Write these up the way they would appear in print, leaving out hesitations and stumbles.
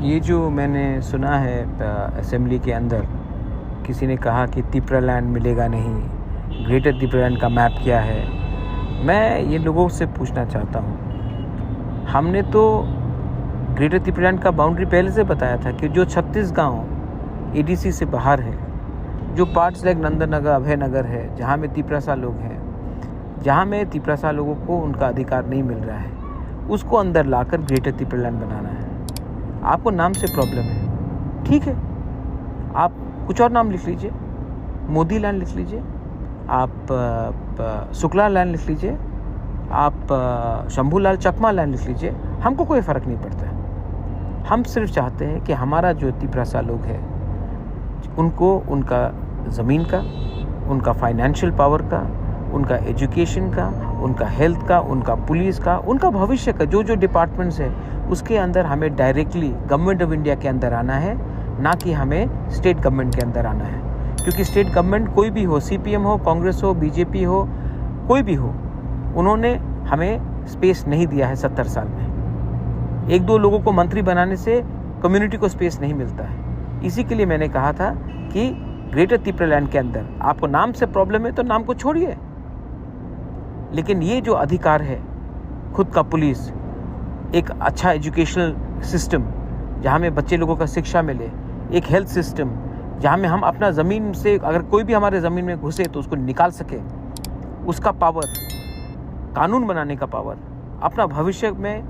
ये जो मैंने सुना है असेंबली के अंदर किसी ने कहा कि तिपरालैंड मिलेगा नहीं, ग्रेटर तिपरालैंड का मैप क्या है। मैं ये लोगों से पूछना चाहता हूँ, हमने तो ग्रेटर तिपरालैंड का बाउंड्री पहले से बताया था कि जो 36 गांव एडीसी से बाहर है, जो पार्ट्स लाइक नंदनगर, अभय नगर है, जहाँ में तिपरासा लोग हैं, जहाँ में तिपरासा लोगों को उनका अधिकार नहीं मिल रहा है, उसको अंदर लाकर ग्रेटर तिपरालैंड बनाना है। आपको नाम से प्रॉब्लम है, ठीक है, आप कुछ और नाम लिख लीजिए, मोदी लैंड लिख लीजिए, आप शुक्ला लैंड लिख लीजिए, आप शंभूलाल चकमा लैंड लिख लीजिए, हमको कोई फ़र्क नहीं पड़ता है। हम सिर्फ चाहते हैं कि हमारा जो तिपरासा लोग है उनको उनका ज़मीन का, उनका फाइनेंशियल पावर का, उनका एजुकेशन का, उनका हेल्थ का, उनका पुलिस का, उनका भविष्य का जो जो डिपार्टमेंट्स है उसके अंदर हमें डायरेक्टली गवर्नमेंट ऑफ इंडिया के अंदर आना है, ना कि हमें स्टेट गवर्नमेंट के अंदर आना है। क्योंकि स्टेट गवर्नमेंट कोई भी हो, सीपीएम हो, कांग्रेस हो, बीजेपी हो, कोई भी हो, उन्होंने हमें स्पेस नहीं दिया है 70 साल में। एक दो लोगों को मंत्री बनाने से कम्युनिटी को स्पेस नहीं मिलता है। इसी के लिए मैंने कहा था कि ग्रेटर तिपरालैंड के अंदर आपको नाम से प्रॉब्लम है तो नाम को छोड़िए, लेकिन ये जो अधिकार है, खुद का पुलिस, एक अच्छा एजुकेशनल सिस्टम जहाँ में बच्चे लोगों का शिक्षा मिले, एक हेल्थ सिस्टम जहाँ में हम अपना ज़मीन से अगर कोई भी हमारे ज़मीन में घुसे तो उसको निकाल सके, उसका पावर, कानून बनाने का पावर, अपना भविष्य में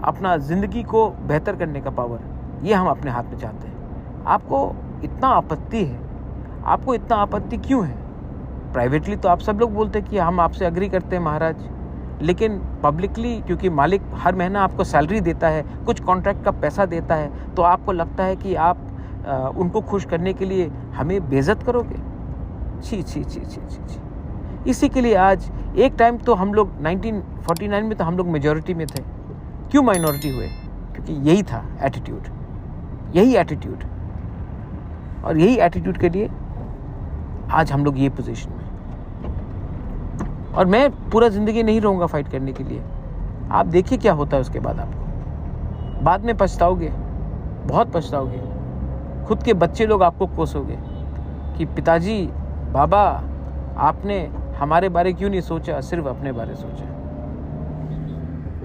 अपना ज़िंदगी को बेहतर करने का पावर, ये हम अपने हाथ में चाहते हैं। आपको इतना आपत्ति है, आपको इतना आपत्ति क्यों है? प्राइवेटली तो आप सब लोग बोलते हैं कि हम आपसे अग्री करते हैं महाराज, लेकिन पब्लिकली क्योंकि मालिक हर महीना आपको सैलरी देता है, कुछ कॉन्ट्रैक्ट का पैसा देता है, तो आपको लगता है कि आप उनको खुश करने के लिए हमें बेइज्जत करोगे। छी छी छी छी छी छी। इसी के लिए आज एक टाइम तो हम लोग 1949 में तो हम लोग मेजॉरिटी में थे, क्यों माइनॉरिटी हुए? क्योंकि यही था एटीट्यूड, यही एटीट्यूड, और यही एटीट्यूड के लिए आज हम लोग ये पोजीशन में। और मैं पूरा ज़िंदगी नहीं रहूँगा फाइट करने के लिए। आप देखिए क्या होता है उसके बाद, आपको बाद में पछताओगे, बहुत पछताओगे। खुद के बच्चे लोग आपको कोसोगे कि पिताजी, बाबा, आपने हमारे बारे क्यों नहीं सोचा, सिर्फ अपने बारे सोचा।